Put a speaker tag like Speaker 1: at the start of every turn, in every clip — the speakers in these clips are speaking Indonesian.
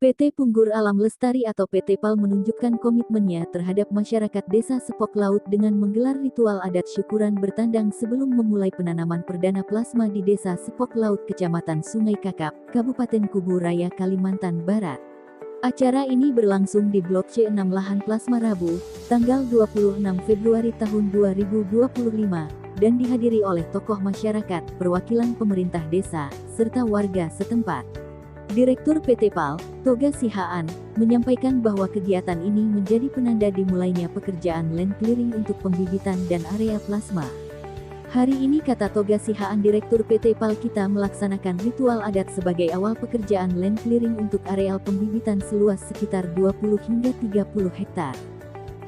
Speaker 1: PT Punggur Alam Lestari atau PT PAL menunjukkan komitmennya terhadap masyarakat Desa Sepok Laut dengan menggelar ritual adat syukuran bertandang sebelum memulai penanaman perdana plasma di Desa Sepok Laut, Kecamatan Sungai Kakap, Kabupaten Kubu Raya, Kalimantan Barat. Acara ini berlangsung di Blok C6 Lahan Plasma Rabu, tanggal 26 Februari tahun 2025, dan dihadiri oleh tokoh masyarakat, perwakilan pemerintah desa, serta warga setempat. Direktur PT PAL, Toga Sihaan, menyampaikan bahwa kegiatan ini menjadi penanda dimulainya pekerjaan land clearing untuk pembibitan dan area plasma. Hari ini, kata Toga Sihaan Direktur PT PAL, kita melaksanakan ritual adat sebagai awal pekerjaan land clearing untuk areal pembibitan seluas sekitar 20 hingga 30 hektar.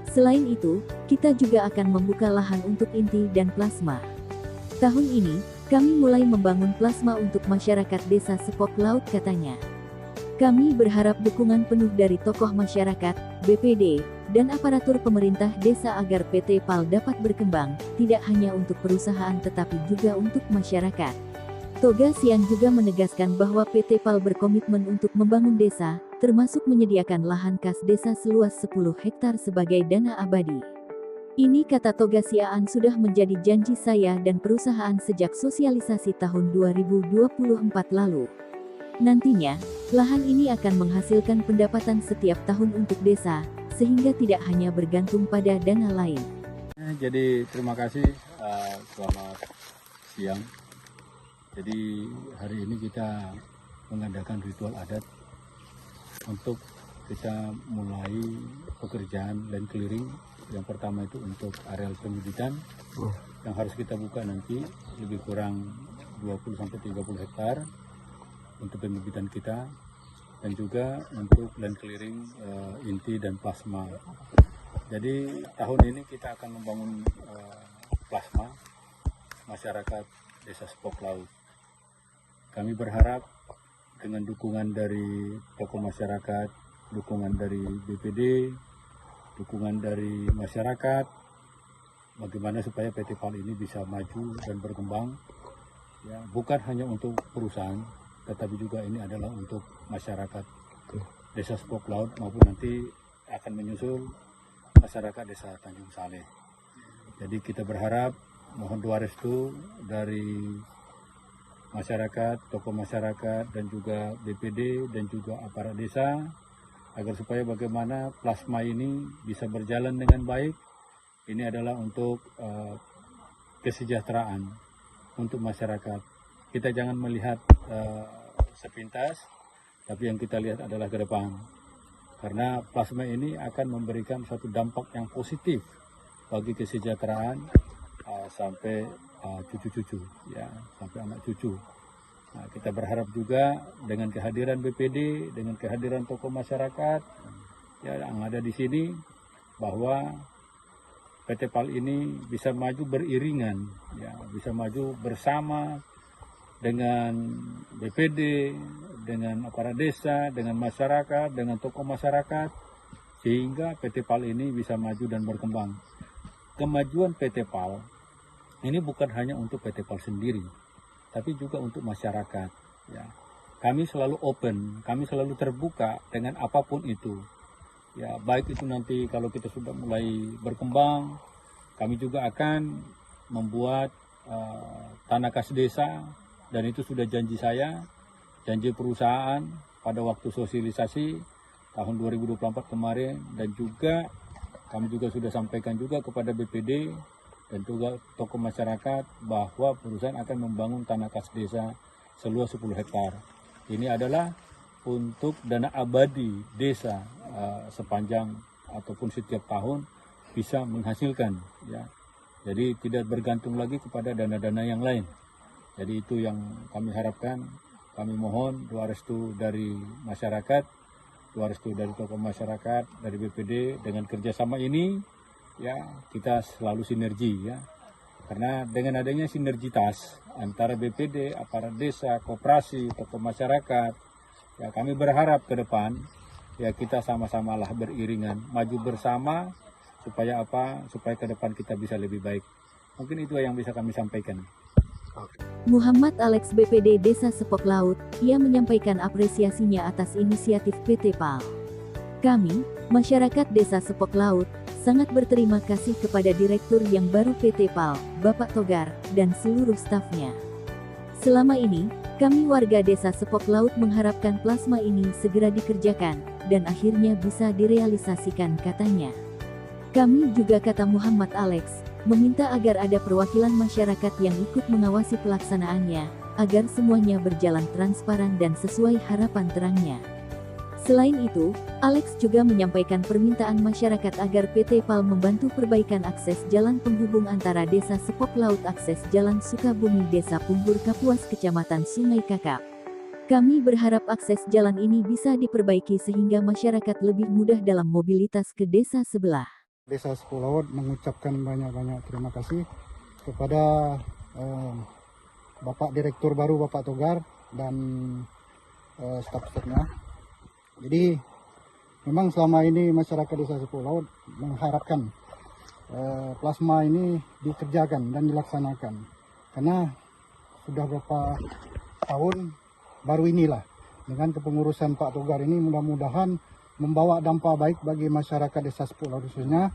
Speaker 1: Selain itu, kita juga akan membuka lahan untuk inti dan plasma. Tahun ini, kami mulai membangun plasma untuk masyarakat Desa Sepok Laut, katanya. Kami berharap dukungan penuh dari tokoh masyarakat, BPD, dan aparatur pemerintah desa agar PT PAL dapat berkembang, tidak hanya untuk perusahaan tetapi juga untuk masyarakat. Toga Sian juga menegaskan bahwa PT PAL berkomitmen untuk membangun desa, termasuk menyediakan lahan kas desa seluas 10 hektar sebagai dana abadi. Ini, kata Toga Siaan, sudah menjadi janji saya dan perusahaan sejak sosialisasi tahun 2024 lalu. Nantinya, lahan ini akan menghasilkan pendapatan setiap tahun untuk desa, sehingga tidak hanya bergantung pada dana lain.
Speaker 2: Jadi terima kasih, selamat siang. Jadi hari ini kita mengadakan ritual adat untuk kita mulai pekerjaan land clearing. Yang pertama itu untuk areal pembibitan yang harus kita buka nanti lebih kurang 20-30 hektar untuk pembibitan kita, dan juga untuk land clearing inti dan plasma. Jadi tahun ini kita akan membangun plasma masyarakat Desa Sepok Laut. Kami berharap dengan dukungan dari tokoh masyarakat, dukungan dari BPD, dukungan dari masyarakat, bagaimana supaya PT PAL ini bisa maju dan berkembang, ya, bukan hanya untuk perusahaan, tetapi juga ini adalah untuk masyarakat Desa Sepok Laut maupun nanti akan menyusul masyarakat Desa Tanjung Saleh. Jadi kita berharap, mohon doa restu dari masyarakat, tokoh masyarakat, dan juga BPD dan juga aparat desa, agar supaya bagaimana plasma ini bisa berjalan dengan baik. Ini adalah untuk kesejahteraan untuk masyarakat. Kita jangan melihat sepintas, tapi yang kita lihat adalah ke depan. Karena plasma ini akan memberikan suatu dampak yang positif bagi kesejahteraan sampai cucu-cucu, ya, sampai anak cucu. Nah, kita berharap juga dengan kehadiran BPD, dengan kehadiran tokoh masyarakat ya, yang ada di sini, bahwa PT PAL ini bisa maju beriringan, ya, bisa maju bersama dengan BPD, dengan aparat desa, dengan masyarakat, dengan tokoh masyarakat, sehingga PT PAL ini bisa maju dan berkembang. Kemajuan PT PAL ini bukan hanya untuk PT PAL sendiri, tapi juga untuk masyarakat. Ya. Kami selalu open, kami selalu terbuka dengan apapun itu. Ya, baik itu nanti kalau kita sudah mulai berkembang, kami juga akan membuat tanah kas desa, dan itu sudah janji saya, janji perusahaan pada waktu sosialisasi tahun 2024 kemarin, dan juga kami juga sudah sampaikan juga kepada BPD dan juga tokoh masyarakat bahwa perusahaan akan membangun tanah kas desa seluas 10 hektar. Ini adalah untuk dana abadi desa sepanjang ataupun setiap tahun bisa menghasilkan, ya. Jadi tidak bergantung lagi kepada dana-dana yang lain. Jadi itu yang kami harapkan. Kami mohon doa restu dari masyarakat, doa restu dari tokoh masyarakat, dari BPD. Dengan kerjasama ini, ya, kita selalu sinergi, ya, karena dengan adanya sinergitas antara BPD, aparat desa, koperasi, tokoh masyarakat, ya, kami berharap ke depan, ya, kita sama-samalah beriringan, maju bersama, supaya apa? Supaya ke depan kita bisa lebih baik. Mungkin itu yang bisa kami sampaikan.
Speaker 1: Muhammad Alex BPD Desa Sepok Laut, ia menyampaikan apresiasinya atas inisiatif PT PAL. Kami, masyarakat Desa Sepok Laut, sangat berterima kasih kepada Direktur yang baru PT PAL, Bapak Togar, dan seluruh stafnya. Selama ini, kami warga Desa Sepok Laut mengharapkan plasma ini segera dikerjakan, dan akhirnya bisa direalisasikan, katanya. Kami juga, kata Muhammad Alex, meminta agar ada perwakilan masyarakat yang ikut mengawasi pelaksanaannya, agar semuanya berjalan transparan dan sesuai harapan terangnya. Selain itu, Alex juga menyampaikan permintaan masyarakat agar PT PAL membantu perbaikan akses jalan penghubung antara Desa Sepok Laut akses Jalan Sukabumi Desa Pumbur Kapuas Kecamatan Sungai Kakap. Kami berharap akses jalan ini bisa diperbaiki sehingga masyarakat lebih mudah dalam mobilitas ke desa sebelah.
Speaker 3: Desa Sepok Laut mengucapkan banyak-banyak terima kasih kepada Bapak Direktur baru Bapak Togar dan staf-stafnya. Jadi memang selama ini masyarakat Desa Sepok Laut mengharapkan plasma ini dikerjakan dan dilaksanakan, karena sudah beberapa tahun baru inilah dengan kepengurusan Pak Togar ini mudah-mudahan membawa dampak baik bagi masyarakat Desa Sepok Laut khususnya,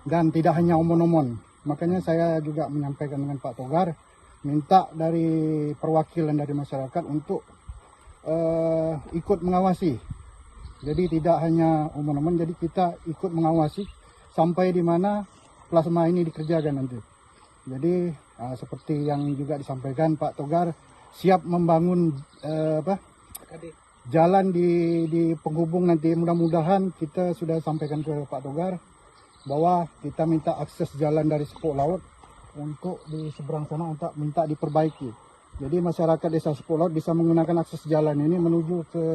Speaker 3: dan tidak hanya omon-omon. Makanya saya juga menyampaikan dengan Pak Togar, minta dari perwakilan dari masyarakat untuk ikut mengawasi. Jadi tidak hanya omon-omon, jadi kita ikut mengawasi sampai di mana plasma ini dikerjakan nanti. Jadi seperti yang juga disampaikan Pak Togar, siap membangun jalan di penghubung nanti. Mudah-mudahan kita sudah sampaikan ke Pak Togar bahwa kita minta akses jalan dari Sepok Laut untuk di seberang sana untuk minta diperbaiki. Jadi masyarakat Desa Sepok Laut bisa menggunakan akses jalan ini menuju ke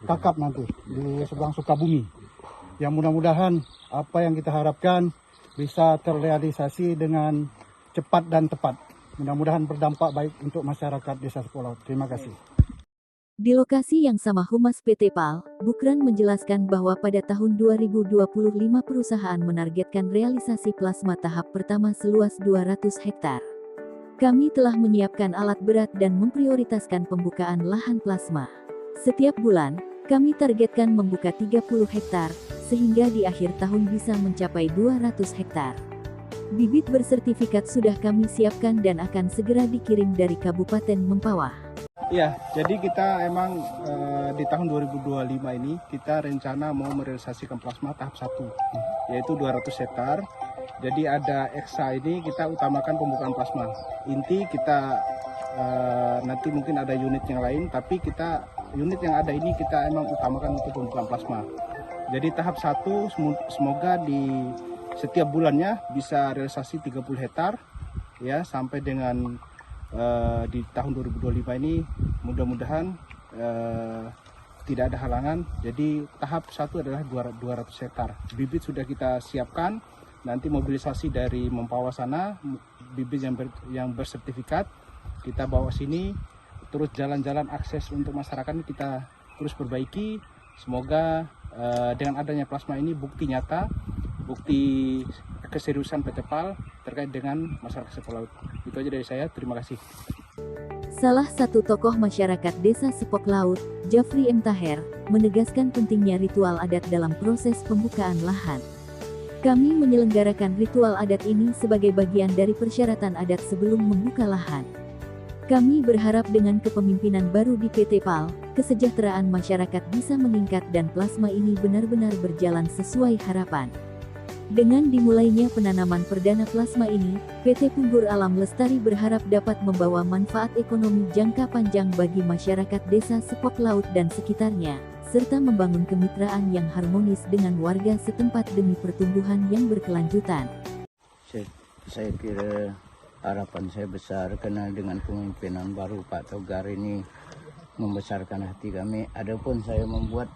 Speaker 3: Kakap nanti di seberang Sukabumi. Yang mudah-mudahan apa yang kita harapkan bisa terrealisasi dengan cepat dan tepat. Mudah-mudahan berdampak baik untuk masyarakat Desa Sepok Laut. Terima kasih.
Speaker 1: Di lokasi yang sama Humas PT PAL, Bukran menjelaskan bahwa pada tahun 2025 perusahaan menargetkan realisasi plasma tahap pertama seluas 200 hektar. Kami telah menyiapkan alat berat dan memprioritaskan pembukaan lahan plasma. Setiap bulan, kami targetkan membuka 30 hektar, sehingga di akhir tahun bisa mencapai 200 hektar. Bibit bersertifikat sudah kami siapkan dan akan segera dikirim dari Kabupaten Mempawah.
Speaker 4: Ya, jadi kita emang di tahun 2025 ini kita rencana mau merealisasikan plasma tahap 1, yaitu 200 hektar. Jadi ada EXA ini kita utamakan pembukaan plasma. Inti kita nanti mungkin ada unit yang lain, tapi unit yang ada ini kita emang utamakan untuk pembukaan plasma. Jadi tahap 1 semoga di setiap bulannya bisa realisasi 30 hektar ya, sampai dengan di tahun 2025 ini mudah-mudahan tidak ada halangan. Jadi tahap 1 adalah 200 hektar. Bibit sudah kita siapkan, nanti mobilisasi dari Mempawah sana, bibit yang bersertifikat kita bawa sini. Terus jalan-jalan akses untuk masyarakat ini kita terus perbaiki. Semoga dengan adanya plasma ini bukti nyata, bukti keseriusan PT PAL terkait dengan masyarakat Sepok Laut. Itu aja dari saya, terima kasih.
Speaker 1: Salah satu tokoh masyarakat Desa Sepok Laut, Jafri M. Taher, menegaskan pentingnya ritual adat dalam proses pembukaan lahan. Kami menyelenggarakan ritual adat ini sebagai bagian dari persyaratan adat sebelum membuka lahan. Kami berharap dengan kepemimpinan baru di PT PAL, kesejahteraan masyarakat bisa meningkat dan plasma ini benar-benar berjalan sesuai harapan. Dengan dimulainya penanaman perdana plasma ini, PT Pumbur Alam Lestari berharap dapat membawa manfaat ekonomi jangka panjang bagi masyarakat Desa Sepok Laut dan sekitarnya, serta membangun kemitraan yang harmonis dengan warga setempat demi pertumbuhan yang berkelanjutan.
Speaker 5: Saya kira harapan saya besar karena dengan kepemimpinan baru Pak Togar ini membesarkan hati kami. Adapun saya membuat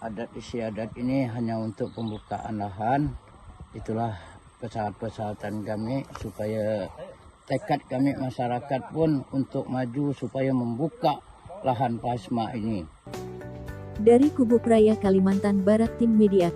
Speaker 5: adat istiadat ini hanya untuk pembukaan lahan. Itulah pesawat-pesawatan kami supaya tekad kami masyarakat pun untuk maju supaya membuka lahan plasma ini.
Speaker 1: Dari Kubu Praya Kalimantan Barat, Tim Media